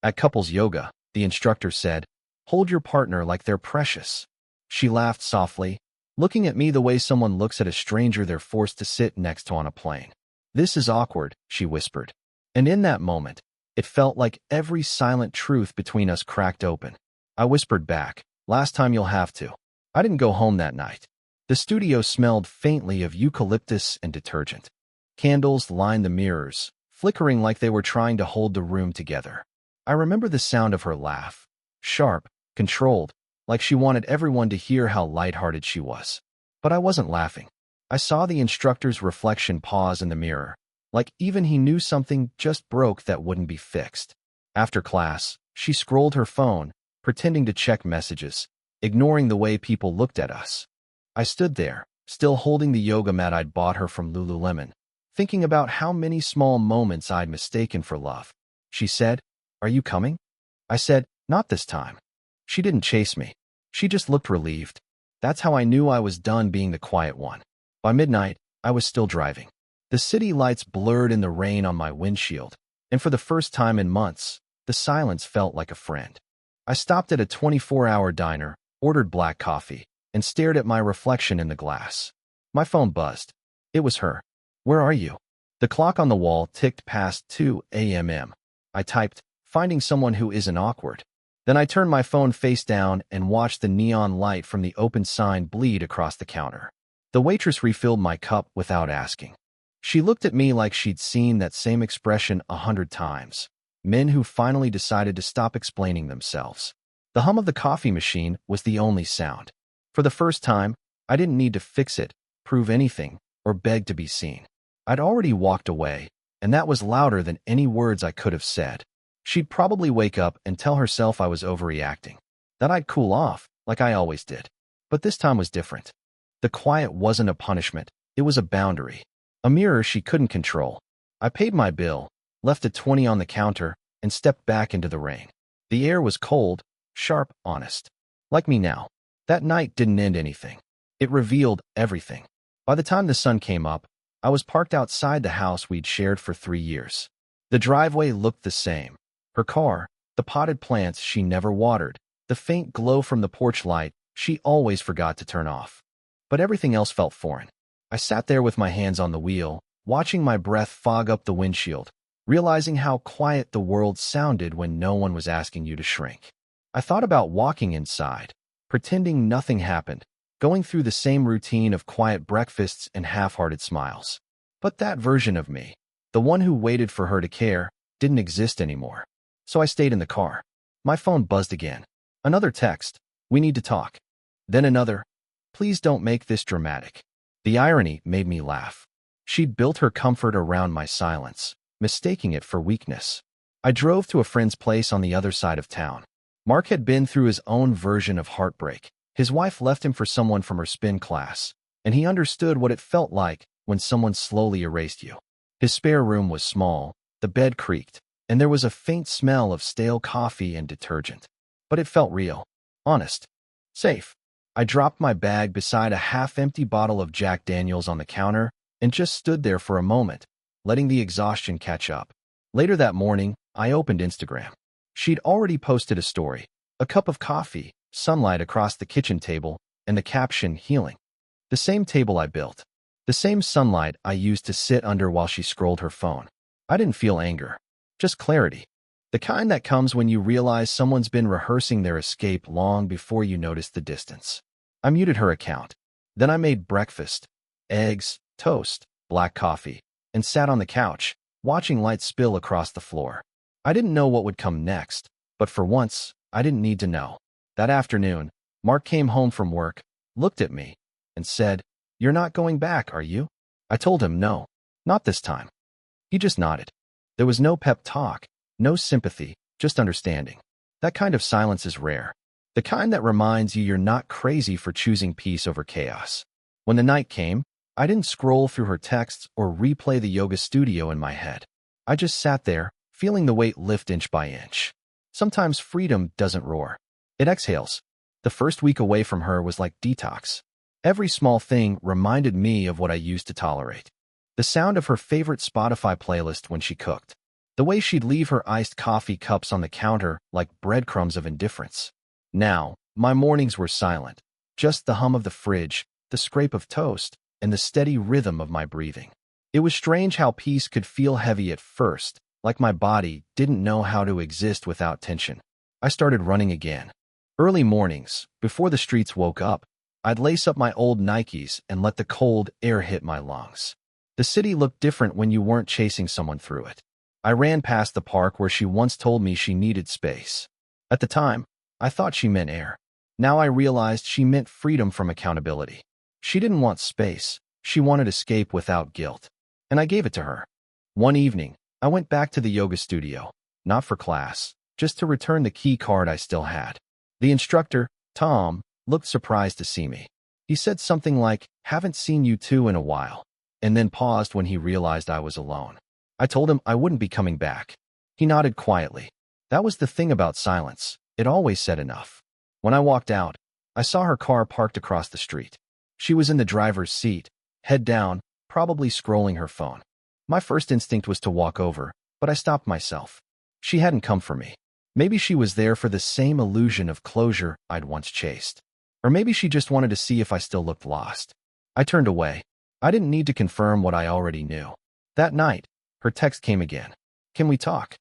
At couples yoga, the instructor said, "Hold your partner like they're precious." She laughed softly, looking at me the way someone looks at a stranger they're forced to sit next to on a plane. "This is awkward," she whispered. And in that moment, it felt like every silent truth between us cracked open. I whispered back, "Last time you'll have to." I didn't go home that night. The studio smelled faintly of eucalyptus and detergent. Candles lined the mirrors, flickering like they were trying to hold the room together. I remember the sound of her laugh, sharp, controlled, like she wanted everyone to hear how lighthearted she was. But I wasn't laughing. I saw the instructor's reflection pause in the mirror, like even he knew something just broke that wouldn't be fixed. After class, she scrolled her phone, pretending to check messages, ignoring the way people looked at us. I stood there, still holding the yoga mat I'd bought her from Lululemon, thinking about how many small moments I'd mistaken for love. She said, "Are you coming?" I said, "Not this time." She didn't chase me. She just looked relieved. That's how I knew I was done being the quiet one. By midnight, I was still driving. The city lights blurred in the rain on my windshield, and for the first time in months, the silence felt like a friend. I stopped at a 24-hour diner, ordered black coffee, and stared at my reflection in the glass. My phone buzzed. It was her. "Where are you?" The clock on the wall ticked past 2 a.m. I typed, "Finding someone who isn't awkward." Then I turned my phone face down and watched the neon light from the open sign bleed across the counter. The waitress refilled my cup without asking. She looked at me like she'd seen that same expression 100 times. Men who finally decided to stop explaining themselves. The hum of the coffee machine was the only sound. For the first time, I didn't need to fix it, prove anything, or beg to be seen. I'd already walked away, and that was louder than any words I could have said. She'd probably wake up and tell herself I was overreacting, that I'd cool off, like I always did. But this time was different. The quiet wasn't a punishment, it was a boundary. A mirror she couldn't control. I paid my bill, left a 20 on the counter, and stepped back into the rain. The air was cold, sharp, honest. Like me now. That night didn't end anything. It revealed everything. By the time the sun came up, I was parked outside the house we'd shared for 3 years. The driveway looked the same. Her car, the potted plants she never watered, the faint glow from the porch light she always forgot to turn off. But everything else felt foreign. I sat there with my hands on the wheel, watching my breath fog up the windshield, realizing how quiet the world sounded when no one was asking you to shrink. I thought about walking inside, pretending nothing happened, going through the same routine of quiet breakfasts and half-hearted smiles. But that version of me, the one who waited for her to care, didn't exist anymore. So I stayed in the car. My phone buzzed again. Another text, "We need to talk." Then another, "Please don't make this dramatic." The irony made me laugh. She'd built her comfort around my silence, mistaking it for weakness. I drove to a friend's place on the other side of town. Mark had been through his own version of heartbreak. His wife left him for someone from her spin class, and he understood what it felt like when someone slowly erased you. His spare room was small, the bed creaked, and there was a faint smell of stale coffee and detergent. But it felt real, honest, safe. I dropped my bag beside a half-empty bottle of Jack Daniels on the counter and just stood there for a moment, letting the exhaustion catch up. Later that morning, I opened Instagram. She'd already posted a story, a cup of coffee, sunlight across the kitchen table, and the caption, "Healing." The same table I built. The same sunlight I used to sit under while she scrolled her phone. I didn't feel anger, just clarity. The kind that comes when you realize someone's been rehearsing their escape long before you notice the distance. I muted her account. Then I made breakfast, eggs, toast, black coffee, and sat on the couch, watching light spill across the floor. I didn't know what would come next, but for once, I didn't need to know. That afternoon, Mark came home from work, looked at me, and said, "You're not going back, are you?" I told him no, not this time. He just nodded. There was no pep talk, no sympathy, just understanding. That kind of silence is rare. The kind that reminds you you're not crazy for choosing peace over chaos. When the night came, I didn't scroll through her texts or replay the yoga studio in my head. I just sat there, feeling the weight lift inch by inch. Sometimes freedom doesn't roar. It exhales. The first week away from her was like detox. Every small thing reminded me of what I used to tolerate. The sound of her favorite Spotify playlist when she cooked. The way she'd leave her iced coffee cups on the counter like breadcrumbs of indifference. Now, my mornings were silent. Just the hum of the fridge, the scrape of toast, and the steady rhythm of my breathing. It was strange how peace could feel heavy at first, like my body didn't know how to exist without tension. I started running again. Early mornings, before the streets woke up, I'd lace up my old Nikes and let the cold air hit my lungs. The city looked different when you weren't chasing someone through it. I ran past the park where she once told me she needed space. At the time, I thought she meant air. Now I realized she meant freedom from accountability. She didn't want space. She wanted escape without guilt. And I gave it to her. One evening, I went back to the yoga studio, not for class, just to return the key card I still had. The instructor, Tom, looked surprised to see me. He said something like, "Haven't seen you two in a while," and then paused when he realized I was alone. I told him I wouldn't be coming back. He nodded quietly. That was the thing about silence. It always said enough. When I walked out, I saw her car parked across the street. She was in the driver's seat, head down, probably scrolling her phone. My first instinct was to walk over, but I stopped myself. She hadn't come for me. Maybe she was there for the same illusion of closure I'd once chased. Or maybe she just wanted to see if I still looked lost. I turned away. I didn't need to confirm what I already knew. That night, her text came again. "Can we talk?"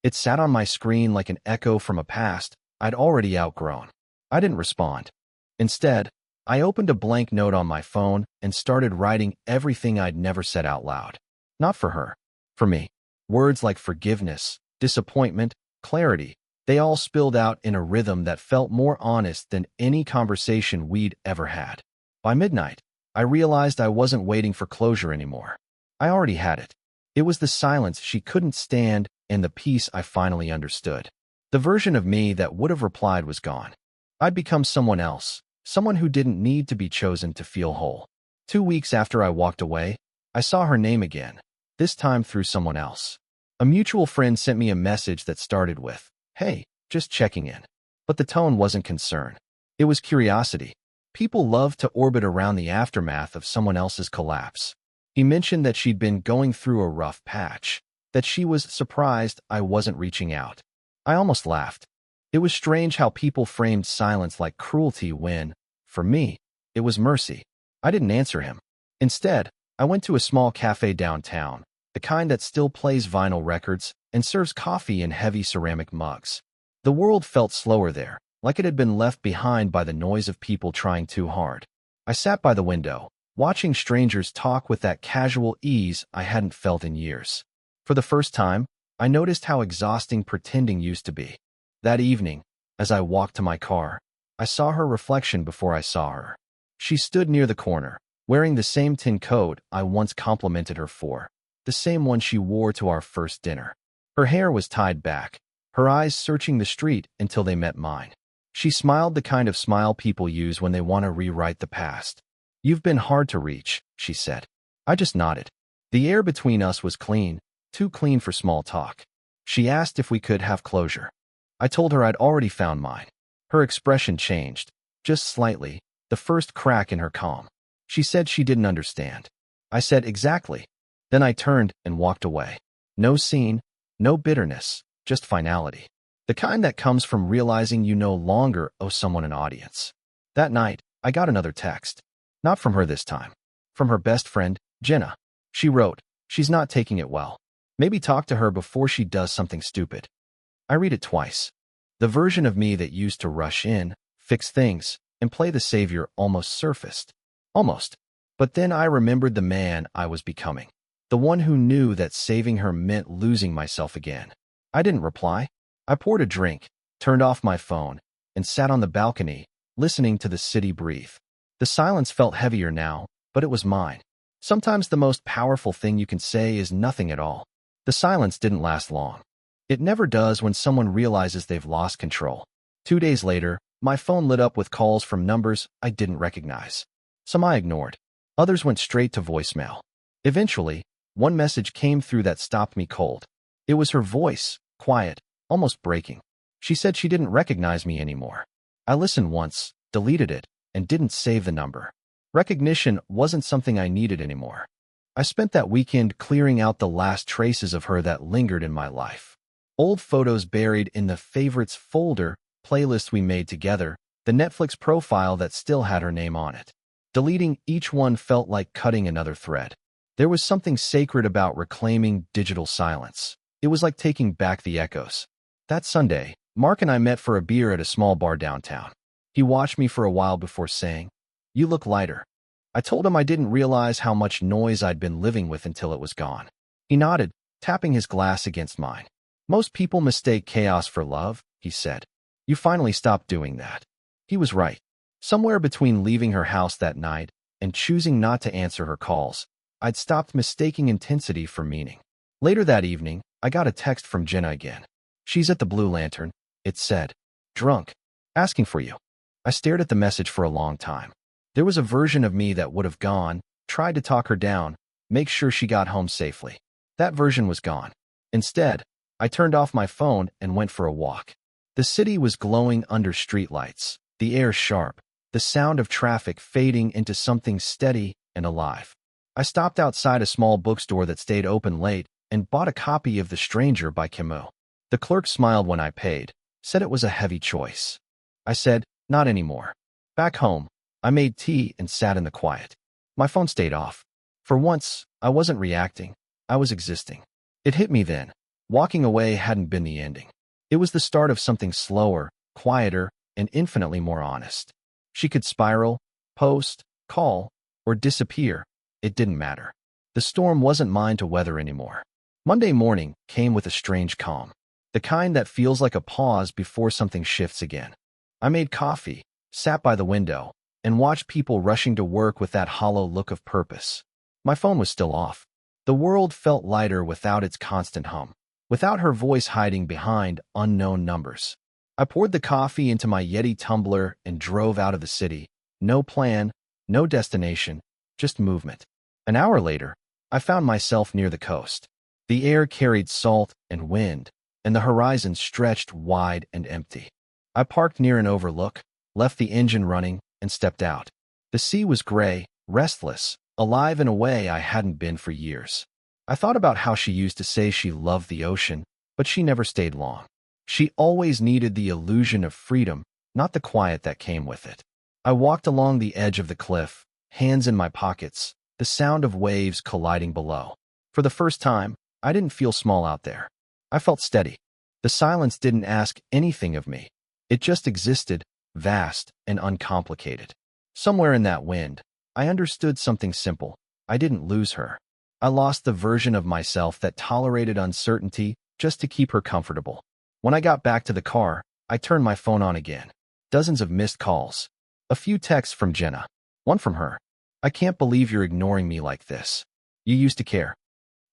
It sat on my screen like an echo from a past I'd already outgrown. I didn't respond. Instead, I opened a blank note on my phone and started writing everything I'd never said out loud. Not for her. For me. Words like forgiveness, disappointment, clarity, they all spilled out in a rhythm that felt more honest than any conversation we'd ever had. By midnight, I realized I wasn't waiting for closure anymore. I already had it. It was the silence she couldn't stand and the peace I finally understood. The version of me that would have replied was gone. I'd become someone else, someone who didn't need to be chosen to feel whole. 2 weeks after I walked away, I saw her name again, this time through someone else. A mutual friend sent me a message that started with, "Hey, just checking in." But the tone wasn't concern. It was curiosity. People love to orbit around the aftermath of someone else's collapse. He mentioned that she'd been going through a rough patch, that she was surprised I wasn't reaching out. I almost laughed. It was strange how people framed silence like cruelty when, for me, it was mercy. I didn't answer him. Instead, I went to a small cafe downtown, the kind that still plays vinyl records and serves coffee in heavy ceramic mugs. The world felt slower there, like it had been left behind by the noise of people trying too hard. I sat by the window, watching strangers talk with that casual ease I hadn't felt in years. For the first time, I noticed how exhausting pretending used to be. That evening, as I walked to my car, I saw her reflection before I saw her. She stood near the corner, wearing the same tin coat I once complimented her for, the same one she wore to our first dinner. Her hair was tied back, her eyes searching the street until they met mine. She smiled the kind of smile people use when they want to rewrite the past. "You've been hard to reach," she said. I just nodded. The air between us was clean, too clean for small talk. She asked if we could have closure. I told her I'd already found mine. Her expression changed, just slightly, the first crack in her calm. She said she didn't understand. I said exactly. Then I turned and walked away. No scene, no bitterness, just finality. The kind that comes from realizing you no longer owe someone an audience. That night, I got another text. Not from her this time. From her best friend, Jenna. She wrote, "She's not taking it well. Maybe talk to her before she does something stupid." I read it twice. The version of me that used to rush in, fix things, and play the savior almost surfaced. Almost. But then I remembered the man I was becoming. The one who knew that saving her meant losing myself again. I didn't reply. I poured a drink, turned off my phone, and sat on the balcony, listening to the city breathe. The silence felt heavier now, but it was mine. Sometimes the most powerful thing you can say is nothing at all. The silence didn't last long. It never does when someone realizes they've lost control. 2 days later, my phone lit up with calls from numbers I didn't recognize. Some I ignored. Others went straight to voicemail. Eventually, one message came through that stopped me cold. It was her voice, quiet, almost breaking. She said she didn't recognize me anymore. I listened once, deleted it, and didn't save the number. Recognition wasn't something I needed anymore. I spent that weekend clearing out the last traces of her that lingered in my life. Old photos buried in the favorites folder, playlists we made together, the Netflix profile that still had her name on it. Deleting each one felt like cutting another thread. There was something sacred about reclaiming digital silence. It was like taking back the echoes. That Sunday, Mark and I met for a beer at a small bar downtown. He watched me for a while before saying, "You look lighter." I told him I didn't realize how much noise I'd been living with until it was gone. He nodded, tapping his glass against mine. "Most people mistake chaos for love," he said. "You finally stopped doing that." He was right. Somewhere between leaving her house that night and choosing not to answer her calls, I'd stopped mistaking intensity for meaning. Later that evening, I got a text from Jenna again. "She's at the Blue Lantern," it said. "Drunk. Asking for you." I stared at the message for a long time. There was a version of me that would have gone, tried to talk her down, make sure she got home safely. That version was gone. Instead, I turned off my phone and went for a walk. The city was glowing under streetlights, the air sharp, the sound of traffic fading into something steady and alive. I stopped outside a small bookstore that stayed open late and bought a copy of The Stranger by Camus. The clerk smiled when I paid, said it was a heavy choice. I said, "Not anymore." Back home, I made tea and sat in the quiet. My phone stayed off. For once, I wasn't reacting. I was existing. It hit me then. Walking away hadn't been the ending. It was the start of something slower, quieter, and infinitely more honest. She could spiral, post, call, or disappear. It didn't matter. The storm wasn't mine to weather anymore. Monday morning came with a strange calm, the kind that feels like a pause before something shifts again. I made coffee, sat by the window, and watched people rushing to work with that hollow look of purpose. My phone was still off. The world felt lighter without its constant hum, without her voice hiding behind unknown numbers. I poured the coffee into my Yeti tumbler and drove out of the city. No plan, no destination, just movement. An hour later, I found myself near the coast. The air carried salt and wind, and the horizon stretched wide and empty. I parked near an overlook, left the engine running, and stepped out. The sea was gray, restless, alive in a way I hadn't been for years. I thought about how she used to say she loved the ocean, but she never stayed long. She always needed the illusion of freedom, not the quiet that came with it. I walked along the edge of the cliff, hands in my pockets, the sound of waves colliding below. For the first time, I didn't feel small out there. I felt steady. The silence didn't ask anything of me. It just existed, vast and uncomplicated. Somewhere in that wind, I understood something simple. I didn't lose her. I lost the version of myself that tolerated uncertainty just to keep her comfortable. When I got back to the car, I turned my phone on again. Dozens of missed calls. A few texts from Jenna. One from her. "I can't believe you're ignoring me like this. You used to care."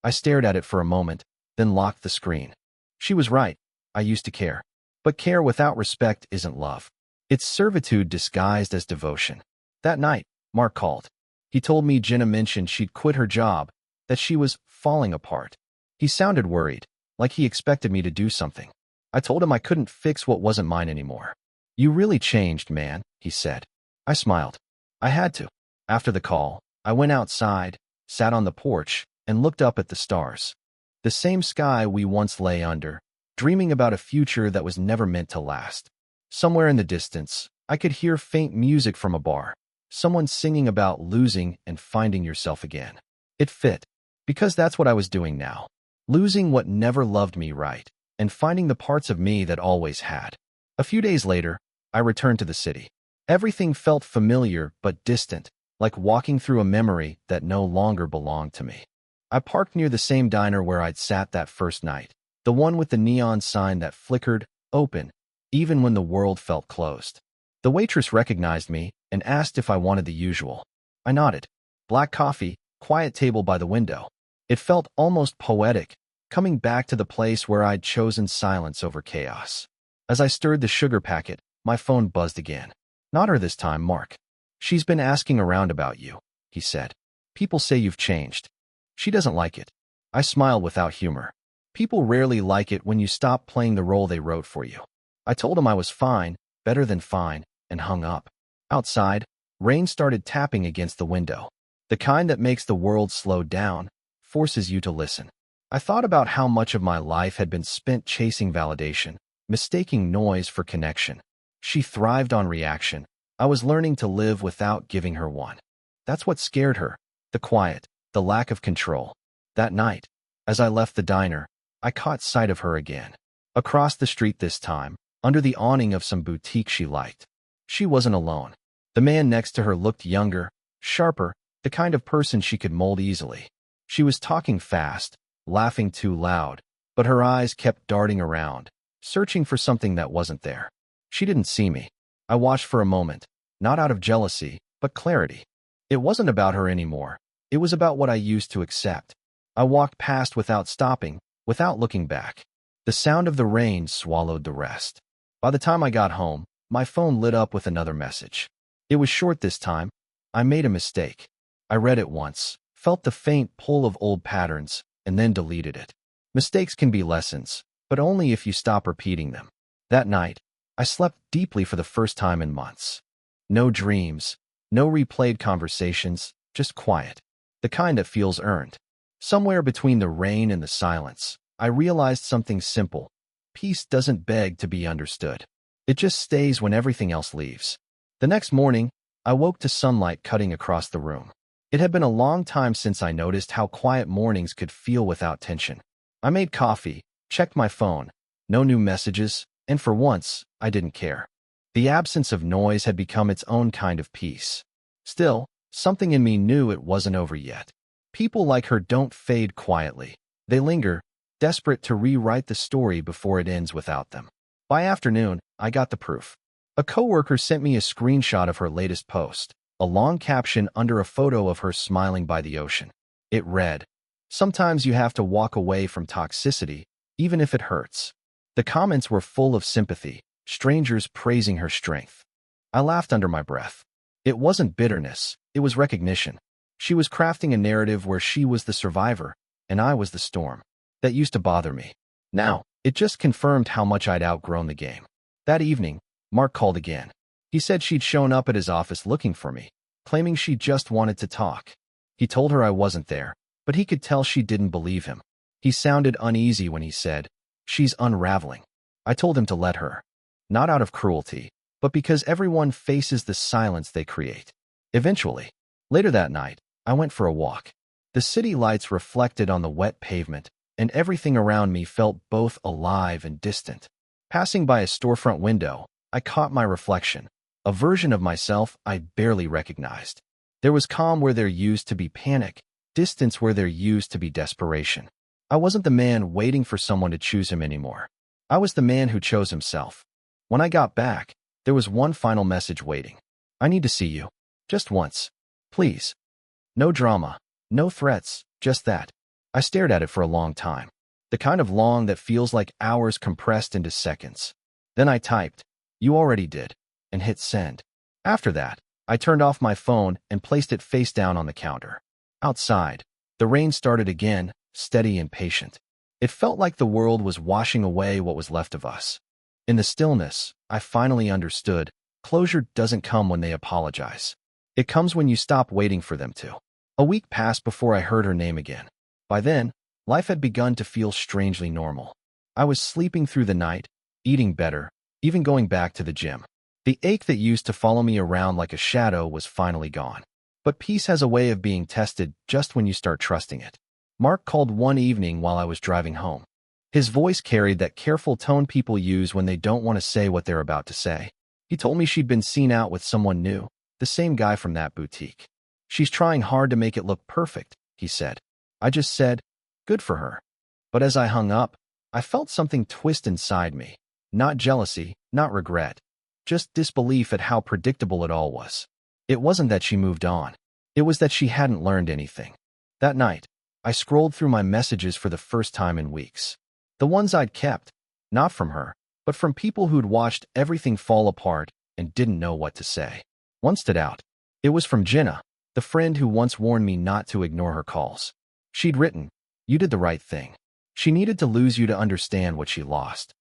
I stared at it for a moment, then locked the screen. She was right. I used to care. But care without respect isn't love. It's servitude disguised as devotion. That night, Mark called. He told me Jenna mentioned she'd quit her job, that she was falling apart. He sounded worried, like he expected me to do something. I told him I couldn't fix what wasn't mine anymore. "You really changed, man," he said. I smiled. I had to. After the call, I went outside, sat on the porch, and looked up at the stars. The same sky we once lay under, dreaming about a future that was never meant to last. Somewhere in the distance, I could hear faint music from a bar, someone singing about losing and finding yourself again. It fit, because that's what I was doing now. Losing what never loved me right, and finding the parts of me that always had. A few days later, I returned to the city. Everything felt familiar but distant, like walking through a memory that no longer belonged to me. I parked near the same diner where I'd sat that first night, the one with the neon sign that flickered, open, even when the world felt closed. The waitress recognized me and asked if I wanted the usual. I nodded. Black coffee, quiet table by the window. It felt almost poetic, coming back to the place where I'd chosen silence over chaos. As I stirred the sugar packet, my phone buzzed again. "Not her this time, Mark. She's been asking around about you," he said. "People say you've changed. She doesn't like it." I smiled without humor. People rarely like it when you stop playing the role they wrote for you. I told him I was fine, better than fine, and hung up. Outside, rain started tapping against the window. The kind that makes the world slow down, forces you to listen. I thought about how much of my life had been spent chasing validation, mistaking noise for connection. She thrived on reaction. I was learning to live without giving her one. That's what scared her, the quiet, the lack of control. That night, as I left the diner, I caught sight of her again. Across the street this time, under the awning of some boutique she liked. She wasn't alone. The man next to her looked younger, sharper, the kind of person she could mold easily. She was talking fast, laughing too loud, but her eyes kept darting around, searching for something that wasn't there. She didn't see me. I watched for a moment, not out of jealousy, but clarity. It wasn't about her anymore. It was about what I used to accept. I walked past without stopping, without looking back. The sound of the rain swallowed the rest. By the time I got home, my phone lit up with another message. It was short this time. I made a mistake. I read it once, felt the faint pull of old patterns, and then deleted it. Mistakes can be lessons, but only if you stop repeating them. That night, I slept deeply for the first time in months. No dreams, no replayed conversations, just quiet. The kind that feels earned. Somewhere between the rain and the silence, I realized something simple. Peace doesn't beg to be understood. It just stays when everything else leaves. The next morning, I woke to sunlight cutting across the room. It had been a long time since I noticed how quiet mornings could feel without tension. I made coffee, checked my phone, no new messages, and for once, I didn't care. The absence of noise had become its own kind of peace. Still, something in me knew it wasn't over yet. People like her don't fade quietly. They linger, desperate to rewrite the story before it ends without them. By afternoon, I got the proof. A coworker sent me a screenshot of her latest post, a long caption under a photo of her smiling by the ocean. It read, "Sometimes you have to walk away from toxicity, even if it hurts." The comments were full of sympathy, strangers praising her strength. I laughed under my breath. It wasn't bitterness, it was recognition. She was crafting a narrative where she was the survivor, and I was the storm. That used to bother me. Now, it just confirmed how much I'd outgrown the game. That evening, Mark called again. He said she'd shown up at his office looking for me, claiming she just wanted to talk. He told her I wasn't there, but he could tell she didn't believe him. He sounded uneasy when he said, "She's unraveling." I told him to let her. Not out of cruelty, but because everyone faces the silence they create. Eventually, later that night, I went for a walk. The city lights reflected on the wet pavement, and everything around me felt both alive and distant. Passing by a storefront window, I caught my reflection, a version of myself I barely recognized. There was calm where there used to be panic, distance where there used to be desperation. I wasn't the man waiting for someone to choose him anymore. I was the man who chose himself. When I got back, there was one final message waiting. "I need to see you. Just once. Please." No drama, no threats, just that. I stared at it for a long time. The kind of long that feels like hours compressed into seconds. Then I typed, "You already did," and hit send. After that, I turned off my phone and placed it face down on the counter. Outside, the rain started again, steady and patient. It felt like the world was washing away what was left of us. In the stillness, I finally understood, closure doesn't come when they apologize. It comes when you stop waiting for them to. A week passed before I heard her name again. By then, life had begun to feel strangely normal. I was sleeping through the night, eating better, even going back to the gym. The ache that used to follow me around like a shadow was finally gone. But peace has a way of being tested just when you start trusting it. Mark called one evening while I was driving home. His voice carried that careful tone people use when they don't want to say what they're about to say. He told me she'd been seen out with someone new, the same guy from that boutique. "She's trying hard to make it look perfect," he said. I just said, "Good for her." But as I hung up, I felt something twist inside me. Not jealousy, not regret. Just disbelief at how predictable it all was. It wasn't that she moved on. It was that she hadn't learned anything. That night, I scrolled through my messages for the first time in weeks. The ones I'd kept, not from her, but from people who'd watched everything fall apart and didn't know what to say. One stood out. It was from Jenna, the friend who once warned me not to ignore her calls. She'd written, "You did the right thing." She needed to lose you to understand what she lost.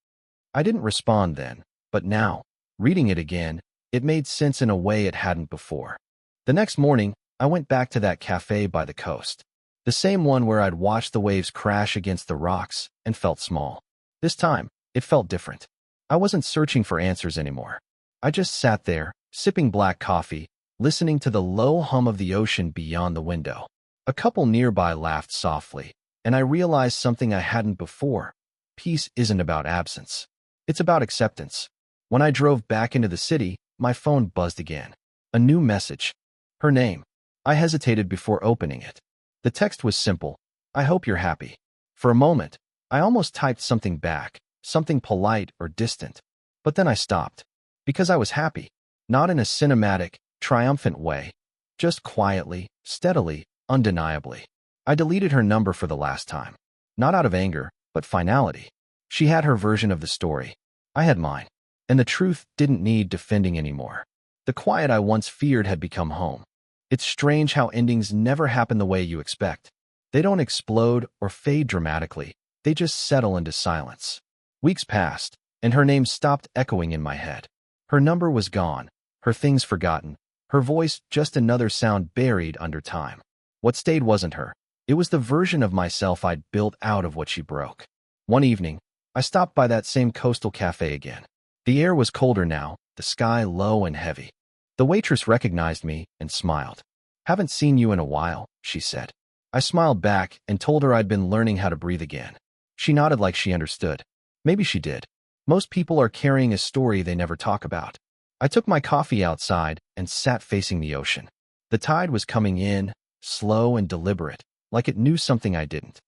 I didn't respond then, but now, reading it again, it made sense in a way it hadn't before. The next morning, I went back to that cafe by the coast. The same one where I'd watched the waves crash against the rocks and felt small. This time, it felt different. I wasn't searching for answers anymore. I just sat there, sipping black coffee, listening to the low hum of the ocean beyond the window. A couple nearby laughed softly, and I realized something I hadn't before. Peace isn't about absence. It's about acceptance. When I drove back into the city, my phone buzzed again. A new message. Her name. I hesitated before opening it. The text was simple. I hope you're happy. For a moment, I almost typed something back, something polite or distant. But then I stopped. Because I was happy. Not in a cinematic, triumphant way. Just quietly, steadily, undeniably. I deleted her number for the last time. Not out of anger, but finality. She had her version of the story. I had mine. And the truth didn't need defending anymore. The quiet I once feared had become home. It's strange how endings never happen the way you expect. They don't explode or fade dramatically. They just settle into silence. Weeks passed, and her name stopped echoing in my head. Her number was gone, her things forgotten, her voice just another sound buried under time. What stayed wasn't her. It was the version of myself I'd built out of what she broke. One evening, I stopped by that same coastal cafe again. The air was colder now, the sky low and heavy. The waitress recognized me and smiled. "Haven't seen you in a while," she said. I smiled back and told her I'd been learning how to breathe again. She nodded like she understood. Maybe she did. Most people are carrying a story they never talk about. I took my coffee outside and sat facing the ocean. The tide was coming in, slow and deliberate, like it knew something I didn't.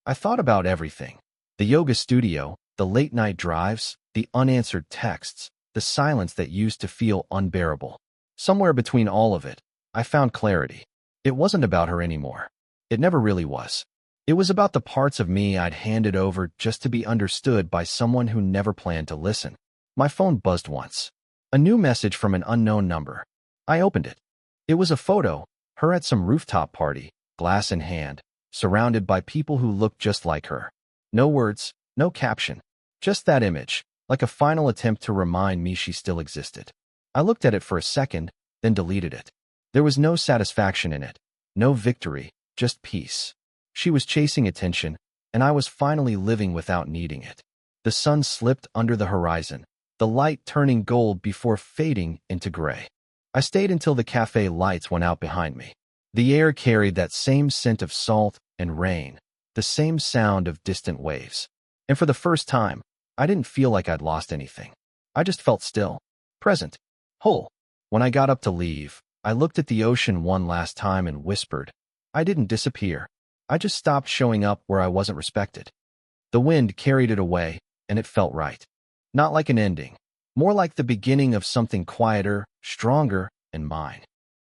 I thought about everything. The yoga studio, the late-night drives, the unanswered texts, the silence that used to feel unbearable. Somewhere between all of it, I found clarity. It wasn't about her anymore. It never really was. It was about the parts of me I'd handed over just to be understood by someone who never planned to listen. My phone buzzed once. A new message from an unknown number. I opened it. It was a photo, her at some rooftop party, glass in hand, surrounded by people who looked just like her. No words, no caption. Just that image, like a final attempt to remind me she still existed. I looked at it for a second, then deleted it. There was no satisfaction in it, no victory, just peace. She was chasing attention, and I was finally living without needing it. The sun slipped under the horizon, the light turning gold before fading into gray. I stayed until the cafe lights went out behind me. The air carried that same scent of salt and rain, the same sound of distant waves. And for the first time, I didn't feel like I'd lost anything. I just felt still, present, whole. When I got up to leave, I looked at the ocean one last time and whispered, I didn't disappear. I just stopped showing up where I wasn't respected. The wind carried it away, and it felt right. Not like an ending, more like the beginning of something quieter, stronger, and mine.